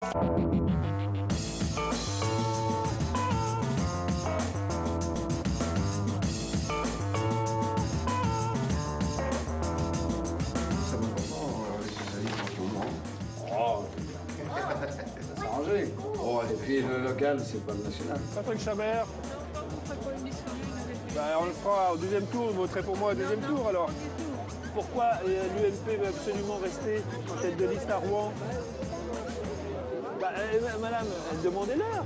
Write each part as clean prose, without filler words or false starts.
Et puis le local, c'est pas le national. Patrick Chabert. On le fera au deuxième tour, vous voterez pour moi au deuxième tour alors. Pourquoi l'UMP veut absolument rester en tête de liste à Rouen? Madame, demandez-leur.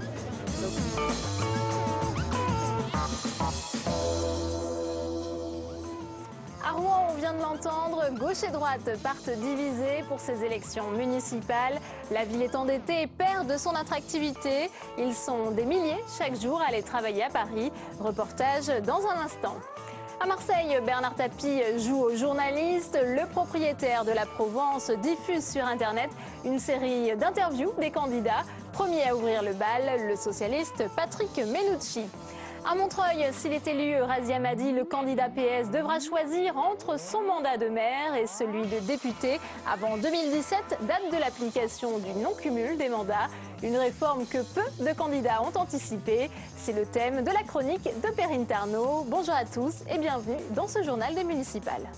À Rouen, on vient de l'entendre, gauche et droite partent divisées pour ces élections municipales. La ville est endettée et perd de son attractivité. Ils sont des milliers chaque jour à aller travailler à Paris. Reportage dans un instant. À Marseille, Bernard Tapie joue au journaliste. Le propriétaire de la Provence diffuse sur Internet une série d'interviews des candidats. Premier à ouvrir le bal, le socialiste Patrick Menucci. À Montreuil, s'il est élu, Razia Madi, le candidat PS, devra choisir entre son mandat de maire et celui de député avant 2017, date de l'application du non-cumul des mandats. Une réforme que peu de candidats ont anticipée. C'est le thème de la chronique de Perrine Tarnot. Bonjour à tous et bienvenue dans ce journal des municipales.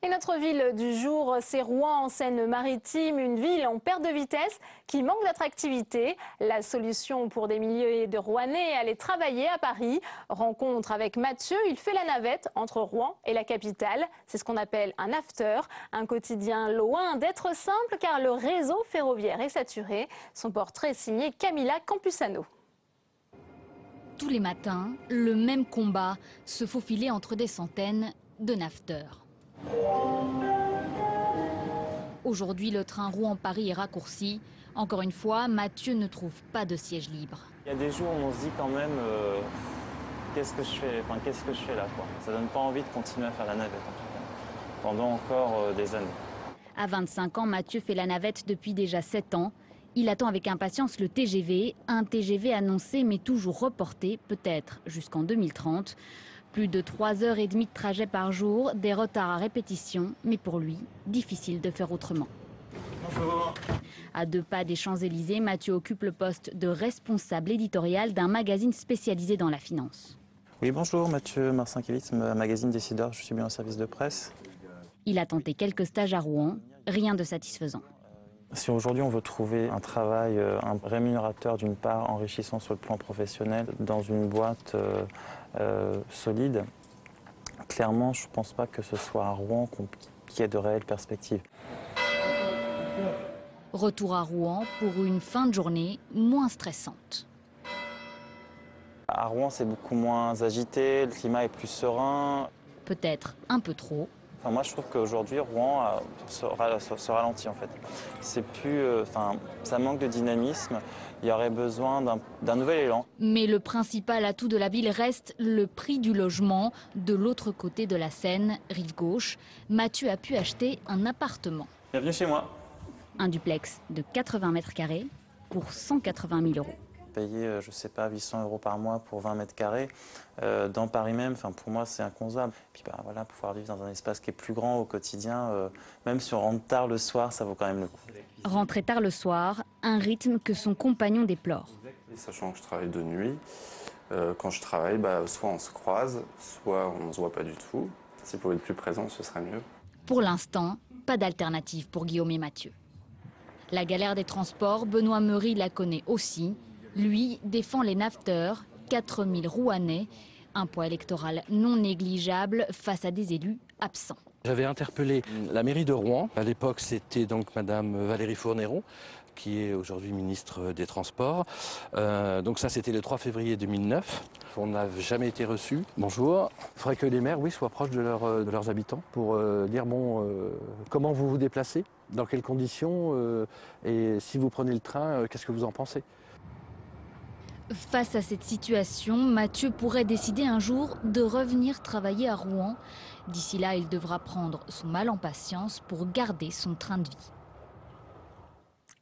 Et notre ville du jour, c'est Rouen en Seine-Maritime, une ville en perte de vitesse qui manque d'attractivité. La solution pour des milliers de Rouennais est aller travailler à Paris. Rencontre avec Mathieu, il fait la navette entre Rouen et la capitale. C'est ce qu'on appelle un after, un quotidien loin d'être simple car le réseau ferroviaire est saturé. Son portrait est signé Camilla Campusano. Tous les matins, le même combat, se faufiler entre des centaines de nafteurs. Aujourd'hui, le train Rouen-Paris est raccourci. Encore une fois, Mathieu ne trouve pas de siège libre. Il y a des jours où on se dit quand même, qu'est-ce que je fais là quoi. Ça donne pas envie de continuer à faire la navette en tout cas, pendant encore des années. À 25 ans, Mathieu fait la navette depuis déjà 7 ans. Il attend avec impatience le TGV, un TGV annoncé mais toujours reporté, peut-être jusqu'en 2030. Plus de 3h30 de trajet par jour, des retards à répétition, mais pour lui, difficile de faire autrement. Bonjour. À 2 pas des Champs-Élysées, Mathieu occupe le poste de responsable éditorial d'un magazine spécialisé dans la finance. Oui, bonjour, Mathieu Marcinkiewicz, magazine Décideur, je suis bien au service de presse. Il a tenté quelques stages à Rouen, rien de satisfaisant. Si aujourd'hui on veut trouver un travail un rémunérateur d'une part, enrichissant sur le plan professionnel, dans une boîte solide, clairement je ne pense pas que ce soit à Rouen qu'il y ait de réelles perspectives. Retour à Rouen pour une fin de journée moins stressante. À Rouen c'est beaucoup moins agité, le climat est plus serein. Peut-être un peu trop. Enfin, moi je trouve qu'aujourd'hui Rouen se ralentit en fait. C'est plus, ça manque de dynamisme, il y aurait besoin d'un nouvel élan. Mais le principal atout de la ville reste le prix du logement. De l'autre côté de la Seine, rive gauche, Mathieu a pu acheter un appartement. Bienvenue chez moi. Un duplex de 80 mètres carrés pour 180 000 €. Payer, je sais pas, 800 € par mois pour 20 mètres carrés, dans Paris même, pour moi c'est inconcevable. Puis voilà, pouvoir vivre dans un espace qui est plus grand au quotidien, même si on rentre tard le soir, ça vaut quand même le coup. Rentrer tard le soir, un rythme que son compagnon déplore. Sachant que je travaille de nuit, quand je travaille, soit on se croise, soit on ne se voit pas du tout. Si pour être plus présent, ce serait mieux. Pour l'instant, pas d'alternative pour Guillaume et Mathieu. La galère des transports, Benoît Meury la connaît aussi. Lui défend les nafteurs, 4000 Rouennais, un poids électoral non négligeable face à des élus absents. J'avais interpellé la mairie de Rouen. À l'époque, c'était donc Madame Valérie Fournéron, qui est aujourd'hui ministre des Transports. Donc ça, c'était le 3 février 2009. On n'a jamais été reçus. Bonjour. Il faudrait que les maires, oui, soient proches de leurs habitants pour dire, comment vous vous déplacez, dans quelles conditions, et si vous prenez le train, qu'est-ce que vous en pensez ? Face à cette situation, Mathieu pourrait décider un jour de revenir travailler à Rouen. D'ici là, il devra prendre son mal en patience pour garder son train de vie.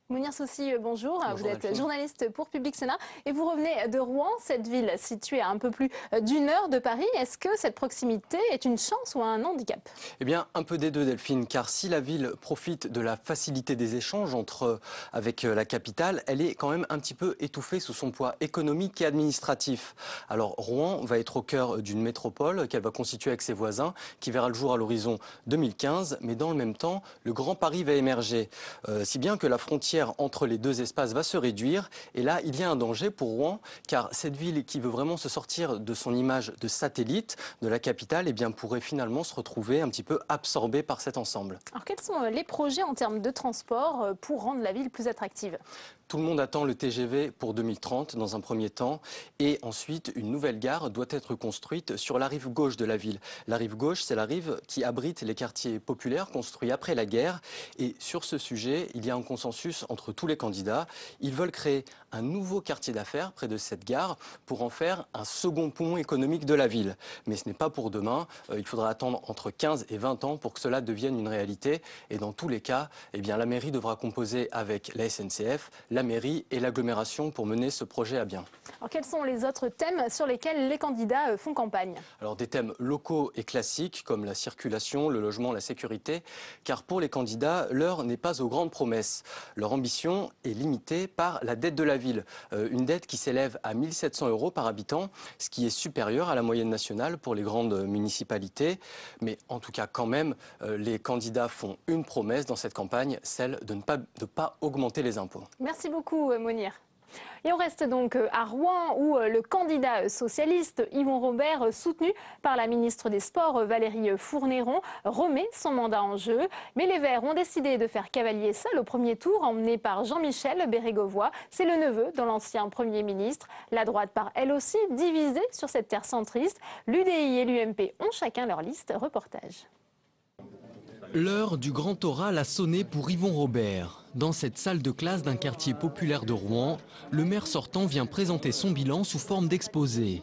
Mounir Soussi, bonjour. Vous êtes journaliste pour Public Sénat et vous revenez de Rouen, cette ville située à un peu plus d'1 heure de Paris. Est-ce que cette proximité est une chance ou un handicap? Eh bien, un peu des deux, Delphine, car si la ville profite de la facilité des échanges avec la capitale, elle est quand même un petit peu étouffée sous son poids économique et administratif. Alors, Rouen va être au cœur d'une métropole qu'elle va constituer avec ses voisins, qui verra le jour à l'horizon 2015, mais dans le même temps, le Grand Paris va émerger. Si bien que la frontière entre les deux espaces va se réduire et là il y a un danger pour Rouen car cette ville qui veut vraiment se sortir de son image de satellite de la capitale pourrait finalement se retrouver un petit peu absorbée par cet ensemble. Alors quels sont les projets en termes de transport pour rendre la ville plus attractive? Tout le monde attend le TGV pour 2030 dans un premier temps et ensuite une nouvelle gare doit être construite sur la rive gauche de la ville. La rive gauche, c'est la rive qui abrite les quartiers populaires construits après la guerre et sur ce sujet, il y a un consensus entre tous les candidats. Ils veulent créer un nouveau quartier d'affaires près de cette gare pour en faire un second poumon économique de la ville. Mais ce n'est pas pour demain, il faudra attendre entre 15 et 20 ans pour que cela devienne une réalité et dans tous les cas, la mairie devra composer avec la SNCF, la mairie et l'agglomération pour mener ce projet à bien. Alors quels sont les autres thèmes sur lesquels les candidats font campagne? Alors des thèmes locaux et classiques comme la circulation, le logement, la sécurité, car pour les candidats, l'heure n'est pas aux grandes promesses. Leur ambition est limitée par la dette de la ville, une dette qui s'élève à 1 700 € par habitant, ce qui est supérieur à la moyenne nationale pour les grandes municipalités. Mais en tout cas quand même, les candidats font une promesse dans cette campagne, celle de ne pas augmenter les impôts. Merci beaucoup Mounir. Et on reste donc à Rouen où le candidat socialiste Yvon Robert, soutenu par la ministre des Sports Valérie Fourneron, remet son mandat en jeu. Mais les Verts ont décidé de faire cavalier seul au premier tour, emmené par Jean-Michel Bérégovoy. C'est le neveu de l'ancien Premier ministre. La droite part elle aussi divisée sur cette terre centriste. L'UDI et l'UMP ont chacun leur liste. Reportage. L'heure du grand oral a sonné pour Yvon Robert. Dans cette salle de classe d'un quartier populaire de Rouen, le maire sortant vient présenter son bilan sous forme d'exposé.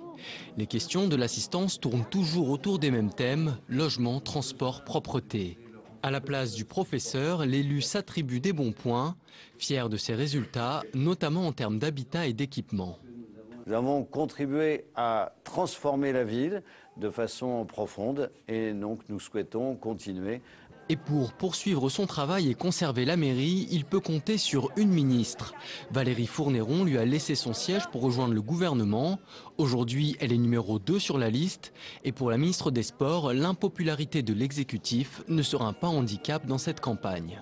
Les questions de l'assistance tournent toujours autour des mêmes thèmes, logement, transport, propreté. À la place du professeur, l'élu s'attribue des bons points, fier de ses résultats, notamment en termes d'habitat et d'équipement. Nous avons contribué à transformer la ville de façon profonde et donc nous souhaitons continuer. Et pour poursuivre son travail et conserver la mairie, il peut compter sur une ministre. Valérie Fourneron lui a laissé son siège pour rejoindre le gouvernement. Aujourd'hui, elle est numéro 2 sur la liste. Et pour la ministre des Sports, l'impopularité de l'exécutif ne sera pas un handicap dans cette campagne.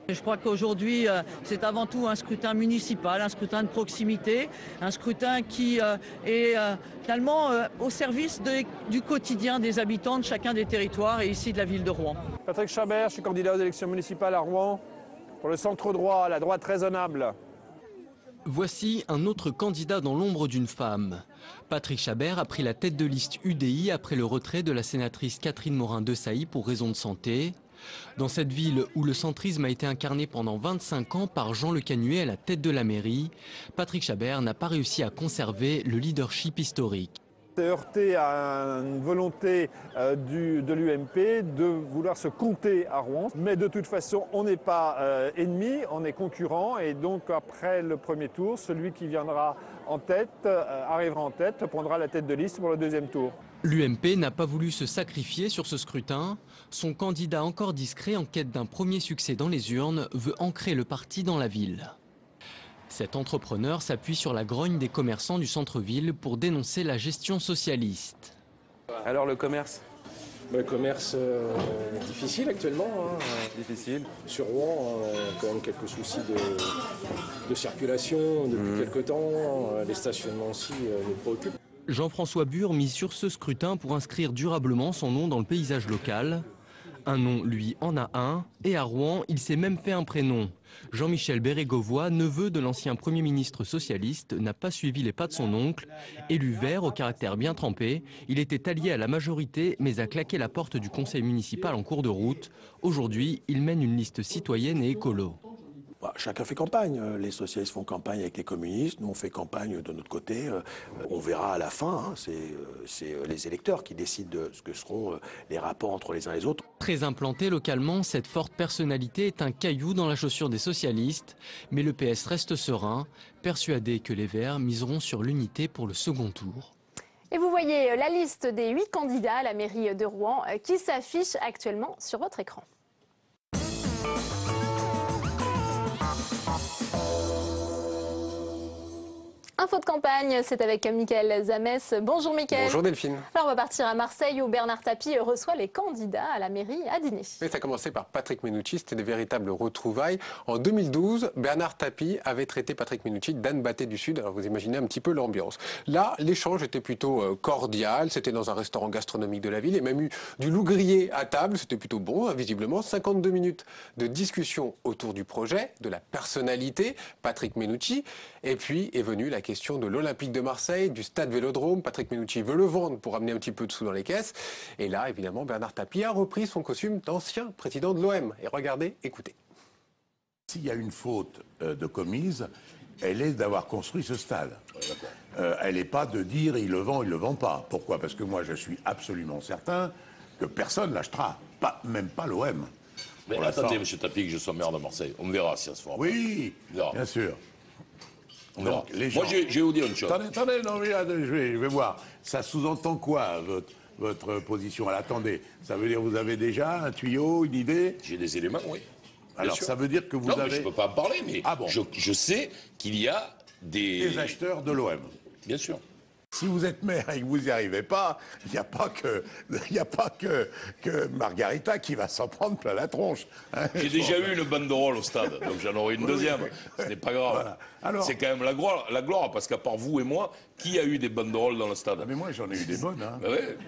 Je crois qu'aujourd'hui, c'est avant tout un scrutin municipal, un scrutin de proximité, un scrutin qui est finalement au service du quotidien des habitants de chacun des territoires et ici de la ville de Rouen. Patrick Chabert, je suis candidat aux élections municipales à Rouen pour le centre droit, la droite raisonnable. Voici un autre candidat dans l'ombre d'une femme. Patrick Chabert a pris la tête de liste UDI après le retrait de la sénatrice Catherine Morin-Desailly pour raison de santé. Dans cette ville où le centrisme a été incarné pendant 25 ans par Jean Le Canuet à la tête de la mairie, Patrick Chabert n'a pas réussi à conserver le leadership historique. C'est heurté à une volonté de l'UMP de vouloir se compter à Rouen. Mais de toute façon, on n'est pas ennemis, on est concurrents. Et donc après le premier tour, celui qui viendra en tête, arrivera en tête, prendra la tête de liste pour le deuxième tour. L'UMP n'a pas voulu se sacrifier sur ce scrutin. Son candidat encore discret en quête d'un premier succès dans les urnes veut ancrer le parti dans la ville. Cet entrepreneur s'appuie sur la grogne des commerçants du centre-ville pour dénoncer la gestion socialiste. Alors le commerce? Le commerce difficile actuellement. Difficile. Sur Rouen, on a quand même quelques soucis de circulation depuis quelques temps. Les stationnements aussi nous préoccupent. Jean-François Bure mise sur ce scrutin pour inscrire durablement son nom dans le paysage local. Un nom, lui, en a un, et à Rouen, il s'est même fait un prénom. Jean-Michel Bérégovoy, neveu de l'ancien Premier ministre socialiste, n'a pas suivi les pas de son oncle. Élu vert au caractère bien trempé, il était allié à la majorité, mais a claqué la porte du conseil municipal en cours de route. Aujourd'hui, il mène une liste citoyenne et écolo. Bah, chacun fait campagne. Les socialistes font campagne avec les communistes, nous on fait campagne de notre côté. On verra à la fin, hein. C'est les électeurs qui décident de ce que seront les rapports entre les uns et les autres. Très implantée localement, cette forte personnalité est un caillou dans la chaussure des socialistes. Mais le PS reste serein, persuadé que les Verts miseront sur l'unité pour le second tour. Et vous voyez la liste des 8 candidats à la mairie de Rouen qui s'affiche actuellement sur votre écran. Info de campagne, c'est avec Mickaël Zamès. Bonjour Mickaël. Bonjour Delphine. Alors on va partir à Marseille où Bernard Tapie reçoit les candidats à la mairie à dîner. Et ça a commencé par Patrick Mennucci, c'était des véritables retrouvailles. En 2012, Bernard Tapie avait traité Patrick Mennucci d'Anne Batté du Sud. Alors vous imaginez un petit peu l'ambiance. Là, l'échange était plutôt cordial. C'était dans un restaurant gastronomique de la ville. Il y a même eu du loup grillé à table. C'était plutôt bon, hein, visiblement. 52 minutes de discussion autour du projet, de la personnalité, Patrick Mennucci. Et puis est venue la question de l'Olympique de Marseille, du stade Vélodrome. Patrick Mennucci veut le vendre pour amener un petit peu de sous dans les caisses. Et là, évidemment, Bernard Tapie a repris son costume d'ancien président de l'OM. Et regardez, écoutez. S'il y a une faute de commise, elle est d'avoir construit ce stade. Elle n'est pas de dire il le vend pas. Pourquoi? Parce que moi, je suis absolument certain que personne l'achètera. Même pas l'OM. Mais attendez, M. Tapie, que je sois maire de Marseille. On verra si ça se fera. Oui, bien sûr. Donc, moi, j'ai vous dire une chose. Attendez, non, mais je vais voir. Ça sous-entend quoi, votre position? Attendez, ça veut dire que vous avez déjà un tuyau, une idée? J'ai des éléments, oui. Alors, ça veut dire que vous avez... Non, mais je ne peux pas en parler, mais je sais qu'il y a des acheteurs de l'OM. Bien sûr. Si vous êtes maire et que vous n'y arrivez pas, il n'y a pas que Margarita qui va s'en prendre plein la tronche. Hein, j'ai déjà eu une banderole au stade, donc j'en aurai une deuxième. Ce n'est pas grave. Voilà. C'est quand même la gloire, parce qu'à part vous et moi, qui a eu des banderoles dans le stade? Mais moi, j'en ai eu des bonnes. Hein. Ben ouais.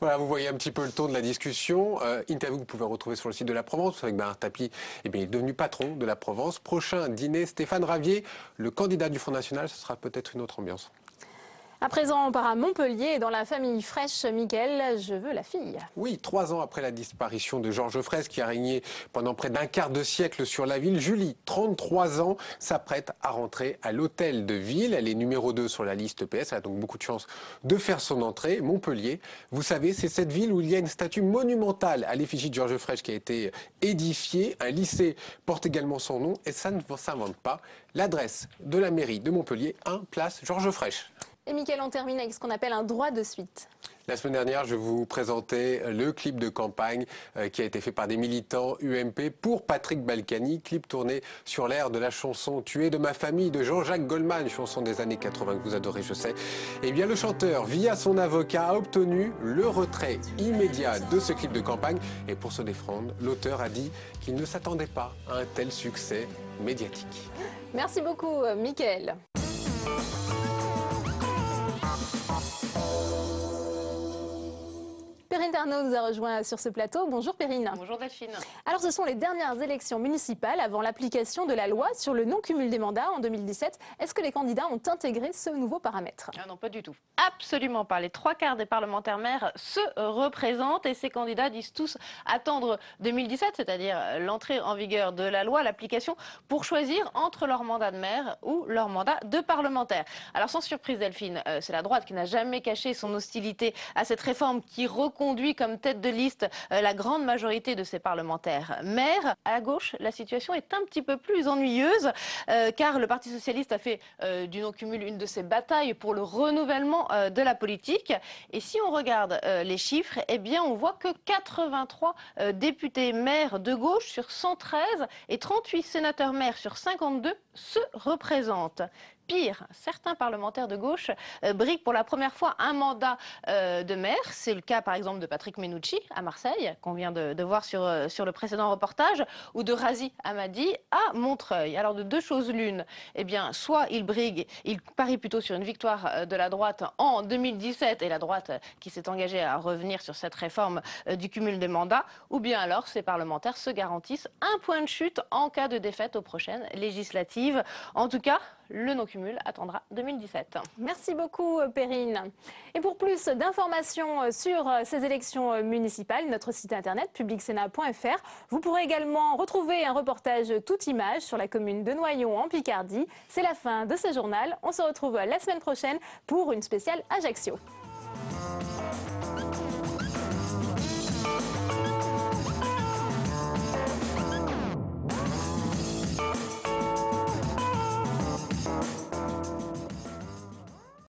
Voilà, vous voyez un petit peu le ton de la discussion. Interview que vous pouvez retrouver sur le site de la Provence. Avec Bernard Tapie, il est devenu patron de la Provence. Prochain dîner, Stéphane Ravier, le candidat du Front National. Ce sera peut-être une autre ambiance. À présent, on part à Montpellier, dans la famille Fraîche. Mickaël, je veux la fille. Oui, 3 ans après la disparition de Georges Fraisse, qui a régné pendant près d'un quart de siècle sur la ville, Julie, 33 ans, s'apprête à rentrer à l'hôtel de ville. Elle est numéro 2 sur la liste PS, elle a donc beaucoup de chance de faire son entrée. Montpellier, vous savez, c'est cette ville où il y a une statue monumentale à l'effigie de Georges Fraisse qui a été édifiée. Un lycée porte également son nom et ça ne s'invente pas. L'adresse de la mairie de Montpellier, 1 place Georges Fraisse. Et Mickaël, on termine avec ce qu'on appelle un droit de suite. La semaine dernière, je vous présentais le clip de campagne qui a été fait par des militants UMP pour Patrick Balkany, clip tourné sur l'air de la chanson « Tu es de ma famille » de Jean-Jacques Goldman, chanson des années 80 que vous adorez, je sais. Eh bien, le chanteur, via son avocat, a obtenu le retrait immédiat de ce clip de campagne. Et pour se défendre, l'auteur a dit qu'il ne s'attendait pas à un tel succès médiatique. Merci beaucoup, Mickaël. Perrine Arnaud nous a rejoint sur ce plateau. Bonjour Perrine. Bonjour Delphine. Alors ce sont les dernières élections municipales avant l'application de la loi sur le non-cumul des mandats en 2017. Est-ce que les candidats ont intégré ce nouveau paramètre? Ah non, pas du tout. Absolument pas. Les 3/4 des parlementaires maires se représentent et ces candidats disent tous attendre 2017, c'est-à-dire l'entrée en vigueur de la loi, l'application, pour choisir entre leur mandat de maire ou leur mandat de parlementaire. Alors sans surprise Delphine, c'est la droite qui n'a jamais caché son hostilité à cette réforme qui reconduit comme tête de liste la grande majorité de ses parlementaires maires. À gauche, la situation est un petit peu plus ennuyeuse car le Parti socialiste a fait du non-cumul une de ses batailles pour le renouvellement de la politique. Et si on regarde les chiffres, eh bien on voit que 83 députés maires de gauche sur 113 et 38 sénateurs maires sur 52 se représentent. Pire, certains parlementaires de gauche briguent pour la première fois un mandat de maire. C'est le cas par exemple de Patrick Mennucci à Marseille, qu'on vient de voir sur le précédent reportage, ou de Razi Hamadi à Montreuil. Alors de deux choses l'une, eh bien soit il brigue, il parie plutôt sur une victoire de la droite en 2017 et la droite qui s'est engagée à revenir sur cette réforme du cumul des mandats, ou bien alors ces parlementaires se garantissent un point de chute en cas de défaite aux prochaines législatives. En tout cas, Le non-cumul attendra 2017. Merci beaucoup, Perrine. Et pour plus d'informations sur ces élections municipales, notre site internet publicsénat.fr. Vous pourrez également retrouver un reportage toute image sur la commune de Noyon en Picardie. C'est la fin de ce journal. On se retrouve la semaine prochaine pour une spéciale Ajaccio.